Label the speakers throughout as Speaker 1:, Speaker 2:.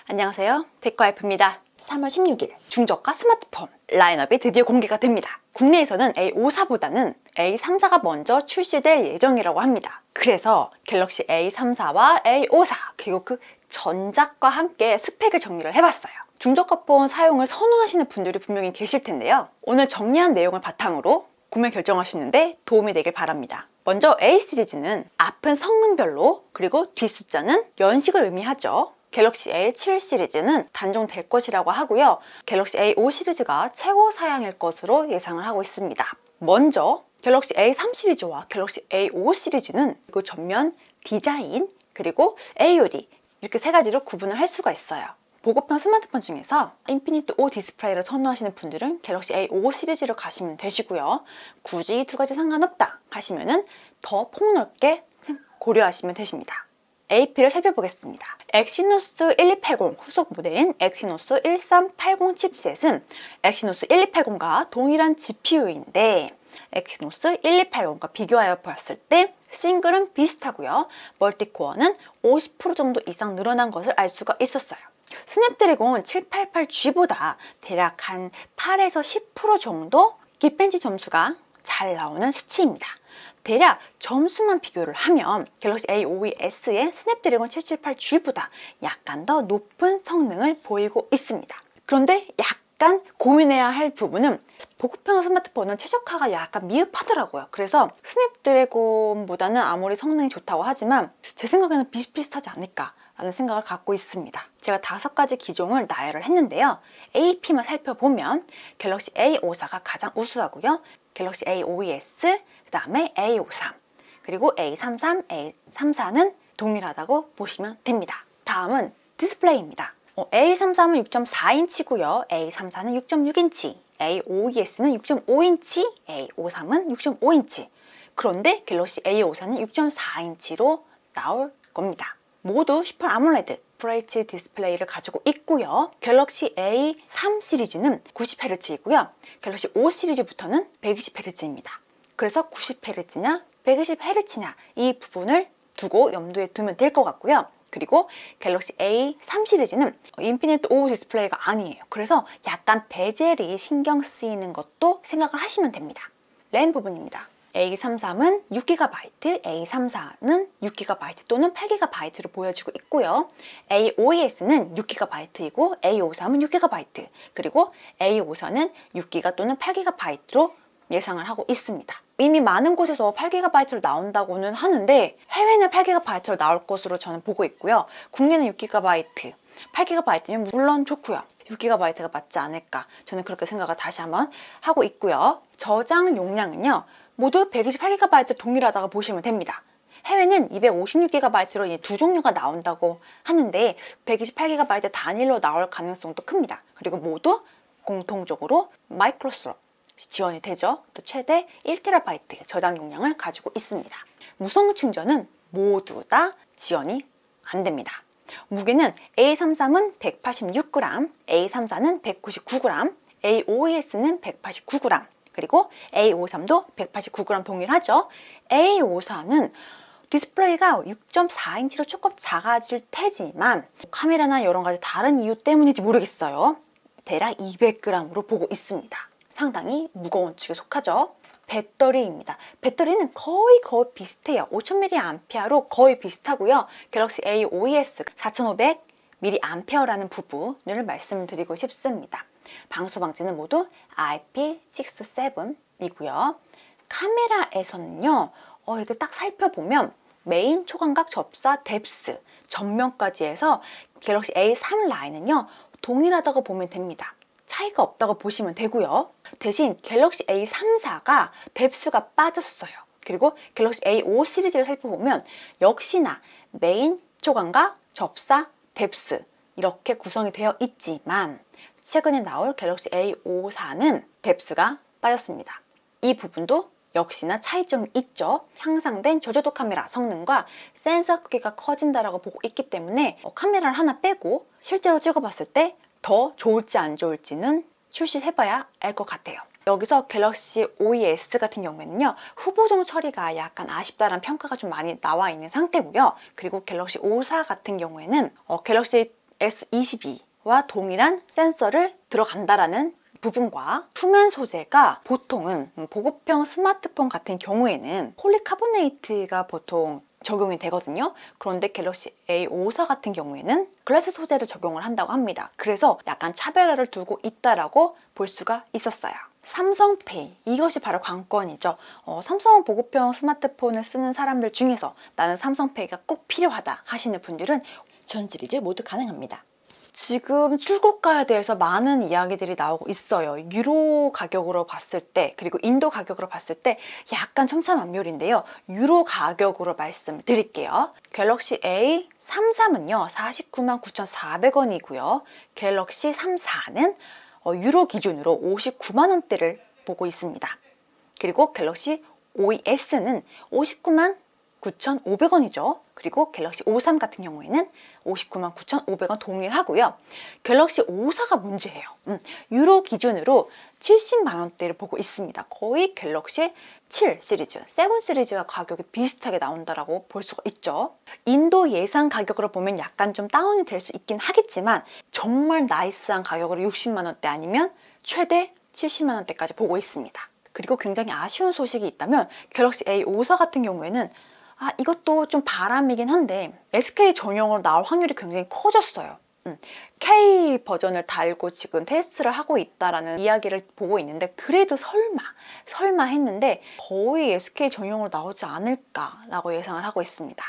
Speaker 1: 안녕하세요, 테크와이프입니다. 3월 16일 중저가 스마트폰 라인업이 드디어 공개가 됩니다. 국내에서는 A54보다는 A34가 먼저 출시될 예정이라고 합니다. 그래서 갤럭시 A34와 A54 그리고 그 전작과 함께 스펙을 정리를 해봤어요. 중저가폰 사용을 선호하시는 분들이 분명히 계실 텐데요. 오늘 정리한 내용을 바탕으로 구매 결정하시는데 도움이 되길 바랍니다. 먼저 A 시리즈는 앞은 성능별로, 그리고 뒷숫자는 연식을 의미하죠. 갤럭시 A7 시리즈는 단종될 것이라고 하고요. 갤럭시 A5 시리즈가 최고 사양일 것으로 예상을 하고 있습니다. 먼저 갤럭시 A3 시리즈와 갤럭시 A5 시리즈는 그 전면, 디자인, 그리고 AOD 이렇게 세 가지로 구분을 할 수가 있어요. 보급형 스마트폰 중에서 인피니트 O 디스플레이를 선호하시는 분들은 갤럭시 A5 시리즈를 가시면 되시고요. 굳이 두 가지 상관없다 하시면은 더 폭넓게 고려하시면 되십니다. AP를 살펴보겠습니다. 엑시노스 1280 후속 모델인 엑시노스 1380 칩셋은 엑시노스 1280과 동일한 GPU인데 엑시노스 1280과 비교하여 보았을 때 싱글은 비슷하고요. 멀티코어는 50% 정도 이상 늘어난 것을 알 수가 있었어요. 스냅드래곤 788G보다 대략 한 8에서 10% 정도 기펜치 점수가 잘 나오는 수치입니다. 대략 점수만 비교를 하면 갤럭시 A52s의 스냅드래곤 778G보다 약간 더 높은 성능을 보이고 있습니다. 그런데 약간 고민해야 할 부분은 보급형 스마트폰은 최적화가 약간 미흡하더라고요. 그래서 스냅드래곤보다는 아무리 성능이 좋다고 하지만 제 생각에는 비슷비슷하지 않을까 라는 생각을 갖고 있습니다. 제가 5가지 기종을 나열을 했는데요. AP만 살펴보면 갤럭시 A54가 가장 우수하고요. 갤럭시 A52s, 그 다음에 A53, 그리고 A33, A34는 동일하다고 보시면 됩니다. 다음은 디스플레이입니다. A33은 6.4인치고요. A34는 6.6인치, A52s는 6.5인치, A53은 6.5인치. 그런데 갤럭시 A54는 6.4인치로 나올 겁니다. 모두 슈퍼 아몰레드 FHD 디스플레이를 가지고 있고요. 갤럭시 A3 시리즈는 90Hz이고요. 갤럭시 5 시리즈부터는 120Hz입니다. 그래서 90Hz냐 120Hz냐 이 부분을 두고 염두에 두면 될 것 같고요. 그리고 갤럭시 A3 시리즈는 인피니트 O 디스플레이가 아니에요. 그래서 약간 베젤이 신경 쓰이는 것도 생각을 하시면 됩니다. 램 부분입니다. A33은 6GB, A34는 6GB 또는 8GB로 보여지고 있고요. A52s는 6GB이고 A53은 6GB, 그리고 A54는 6GB 또는 8GB로 예상을 하고 있습니다. 이미 많은 곳에서 8GB로 나온다고는 하는데 해외는 8GB로 나올 것으로 저는 보고 있고요. 국내는 6GB, 8GB면 물론 좋고요. 6GB가 맞지 않을까 저는 그렇게 생각을 다시 한번 하고 있고요. 저장 용량은요. 모두 128GB 동일하다고 보시면 됩니다. 해외는 256GB로 두 종류가 나온다고 하는데 128GB 단일로 나올 가능성도 큽니다. 그리고 모두 공통적으로 마이크로스로 지원이 되죠. 또 최대 1TB 저장 용량을 가지고 있습니다. 무선 충전은 모두 다 지원이 안 됩니다. 무게는 A33은 186g, A34는 199g, A52s는 189g, 그리고 A53도 189g 동일하죠. A54는 디스플레이가 6.4인치로 조금 작아질 테지만 카메라나 여러 가지 다른 이유 때문인지 모르겠어요. 대략 200g으로 보고 있습니다. 상당히 무거운 축에 속하죠. 배터리입니다. 배터리는 거의 비슷해요. 5000mAh로 거의 비슷하고요. 갤럭시 A52s 4500mAh라는 부분을 말씀드리고 싶습니다. 방수 방지는 모두 IP67이고요. 카메라에서는요, 이렇게 딱 살펴보면 메인 초광각 접사 뎁스 전면까지 해서 갤럭시 A3 라인은요, 동일하다고 보면 됩니다. 차이가 없다고 보시면 되고요. 대신 갤럭시 A34가 뎁스가 빠졌어요. 그리고 갤럭시 A5 시리즈를 살펴보면 역시나 메인 초광각 접사 뎁스 이렇게 구성이 되어 있지만 최근에 나올 갤럭시 A54는 뎁스가 빠졌습니다. 이 부분도 역시나 차이점이 있죠. 향상된 저조도 카메라 성능과 센서 크기가 커진다라고 보고 있기 때문에 카메라를 하나 빼고 실제로 찍어봤을 때 더 좋을지 안 좋을지는 출시해봐야 알 것 같아요. 여기서 갤럭시 O2S 같은 경우에는요, 후보종 처리가 약간 아쉽다라는 평가가 좀 많이 나와 있는 상태고요. 그리고 갤럭시 O4 같은 경우에는 갤럭시 S22와 동일한 센서를 들어간다라는 부분과 투명 소재가 보통은 보급형 스마트폰 같은 경우에는 폴리카보네이트가 보통 적용이 되거든요. 그런데 갤럭시 A54 같은 경우에는 글라스 소재를 적용을 한다고 합니다. 그래서 약간 차별화를 두고 있다라고 볼 수가 있었어요. 삼성페이, 이것이 바로 관건이죠. 삼성 보급형 스마트폰을 쓰는 사람들 중에서 나는 삼성페이가 꼭 필요하다 하시는 분들은 전 시리즈 모두 가능합니다. 지금 출고가에 대해서 많은 이야기들이 나오고 있어요. 유로 가격으로 봤을 때, 그리고 인도 가격으로 봤을 때 약간 첨차만별인데요. 유로 가격으로 말씀드릴게요. 갤럭시 A33은요 49만 9,400원이고요. 갤럭시 34는 유로 기준으로 59만 원대를 보고 있습니다. 그리고 갤럭시 5S는 59만 9,500원이죠. 그리고 갤럭시 53 같은 경우에는 59만 9,500원 동일하고요. 갤럭시 54가 문제예요. 유로 기준으로 70만 원대를 보고 있습니다. 거의 갤럭시 7 시리즈, 7 시리즈와 가격이 비슷하게 나온다라고 볼 수가 있죠. 인도 예상 가격으로 보면 약간 좀 다운이 될 수 있긴 하겠지만 정말 나이스한 가격으로 60만 원대 아니면 최대 70만 원대까지 보고 있습니다. 그리고 굉장히 아쉬운 소식이 있다면 갤럭시 A54 같은 경우에는 이것도 좀 바람이긴 한데 SK 전용으로 나올 확률이 굉장히 커졌어요. K 버전을 달고 지금 테스트를 하고 있다라는 이야기를 보고 있는데 그래도 설마 했는데 거의 SK 전용으로 나오지 않을까라고 예상을 하고 있습니다.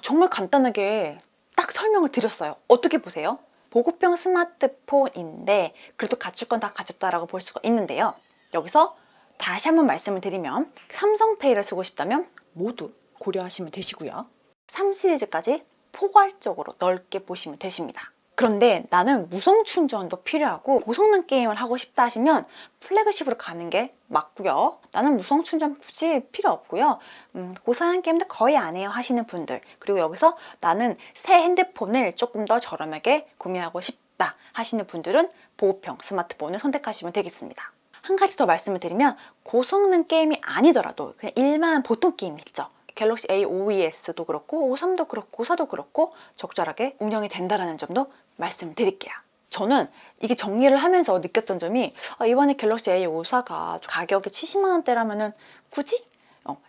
Speaker 1: 정말 간단하게 딱 설명을 드렸어요. 어떻게 보세요? 보급형 스마트폰인데 그래도 갖출 건 다 갖췄다라고 볼 수가 있는데요. 여기서 다시 한번 말씀을 드리면 삼성페이를 쓰고 싶다면 모두 고려하시면 되시고요. 3 시리즈까지 포괄적으로 넓게 보시면 되십니다. 그런데 나는 무선 충전도 필요하고 고성능 게임을 하고 싶다 하시면 플래그십으로 가는 게 맞고요. 나는 무선 충전 굳이 필요 없고요. 고사양 게임도 거의 안 해요 하시는 분들, 그리고 여기서 나는 새 핸드폰을 조금 더 저렴하게 구매하고 싶다 하시는 분들은 보급형 스마트폰을 선택하시면 되겠습니다. 한 가지 더 말씀을 드리면 고성능 게임이 아니더라도 그냥 일반 보통 게임 있죠. 갤럭시 A52s도 그렇고 53도 그렇고 54도 그렇고 적절하게 운영이 된다는 점도 말씀을 드릴게요. 저는 이게 정리를 하면서 느꼈던 점이 이번에 갤럭시 A54가 가격이 70만 원대라면 굳이?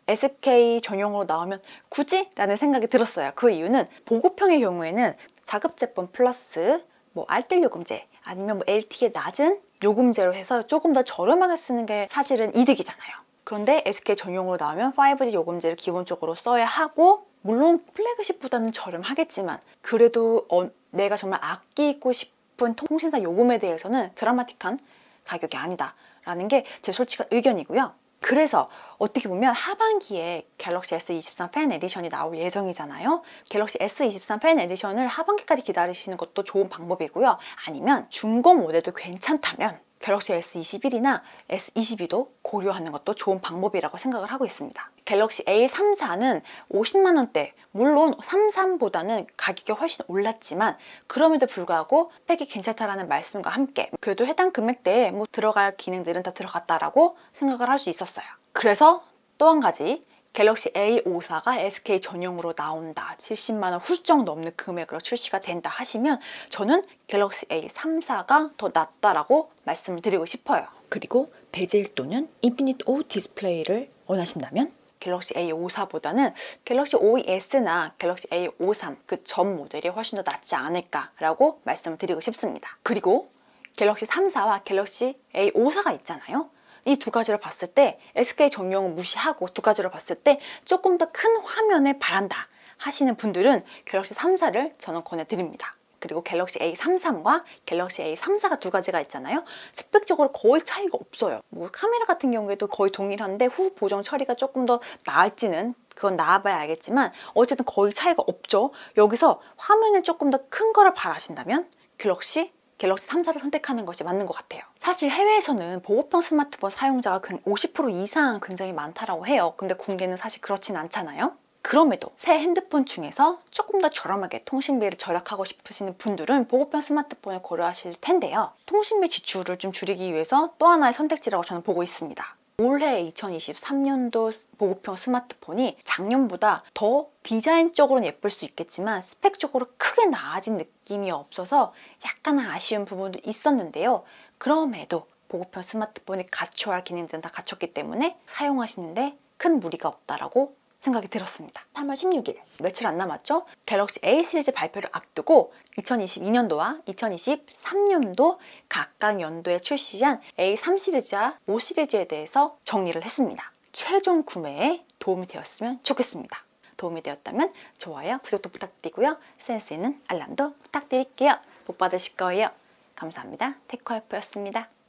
Speaker 1: SK 전용으로 나오면 굳이? 라는 생각이 들었어요. 그 이유는 보급형의 경우에는 자급 제품 플러스 알뜰 요금제 아니면 LTE의 낮은 요금제로 해서 조금 더 저렴하게 쓰는 게 사실은 이득이잖아요. 그런데 SK 전용으로 나오면 5G 요금제를 기본적으로 써야 하고, 물론 플래그십보다는 저렴하겠지만 그래도 내가 정말 아끼고 싶은 통신사 요금에 대해서는 드라마틱한 가격이 아니다 라는 게 제 솔직한 의견이고요. 그래서 어떻게 보면 하반기에 갤럭시 S23 팬 에디션이 나올 예정이잖아요. 갤럭시 S23 팬 에디션을 하반기까지 기다리시는 것도 좋은 방법이고요. 아니면 중고 모델도 괜찮다면 갤럭시 S21이나 S22도 고려하는 것도 좋은 방법이라고 생각을 하고 있습니다. 갤럭시 A34는 50만 원대, 물론 33보다는 가격이 훨씬 올랐지만 그럼에도 불구하고 스펙이 괜찮다라는 말씀과 함께 그래도 해당 금액대에 들어갈 기능들은 다 들어갔다라고 생각을 할 수 있었어요. 그래서 또 한 가지, 갤럭시 A54가 SK 전용으로 나온다, 70만 원 훌쩍 넘는 금액으로 출시가 된다 하시면 저는 갤럭시 A34가 더 낫다라고 말씀을 드리고 싶어요. 그리고 베젤 또는 인피니트 O 디스플레이를 원하신다면 갤럭시 A54보다는 갤럭시 5S나 갤럭시 A53 그 전 모델이 훨씬 더 낫지 않을까라고 말씀을 드리고 싶습니다. 그리고 갤럭시 34와 갤럭시 A54가 있잖아요. 이 두 가지를 봤을 때 SK 전용은 무시하고 두 가지를 봤을 때 조금 더 큰 화면을 바란다 하시는 분들은 갤럭시 34를 저는 권해드립니다. 그리고 갤럭시 A33과 갤럭시 A34가 두 가지가 있잖아요. 스펙적으로 거의 차이가 없어요. 카메라 같은 경우에도 거의 동일한데 후 보정 처리가 조금 더 나을지는 그건 나와봐야 알겠지만 어쨌든 거의 차이가 없죠. 여기서 화면을 조금 더 큰 거를 바라신다면 갤럭시 34를 선택하는 것이 맞는 것 같아요. 사실 해외에서는 보급형 스마트폰 사용자가 50% 이상 굉장히 많다라고 해요. 근데 국내는 사실 그렇진 않잖아요. 그럼에도 새 핸드폰 중에서 조금 더 저렴하게 통신비를 절약하고 싶으시는 분들은 보급형 스마트폰을 고려하실 텐데요. 통신비 지출을 좀 줄이기 위해서 또 하나의 선택지라고 저는 보고 있습니다. 올해 2023년도 보급형 스마트폰이 작년보다 더 디자인적으로는 예쁠 수 있겠지만 스펙적으로 크게 나아진 느낌이 없어서 약간 아쉬운 부분도 있었는데요. 그럼에도 보급형 스마트폰이 갖춰야 할 기능들은 다 갖췄기 때문에 사용하시는데 큰 무리가 없다라고 생각이 들었습니다. 3월 16일, 며칠 안 남았죠? 갤럭시 A 시리즈 발표를 앞두고 2022년도와 2023년도 각각 연도에 출시한 A3 시리즈와 5 시리즈에 대해서 정리를 했습니다. 최종 구매에 도움이 되었으면 좋겠습니다. 도움이 되었다면 좋아요, 구독도 부탁드리고요. 센스 있는 알람도 부탁드릴게요. 복 받으실 거예요. 감사합니다. 테크와이프였습니다.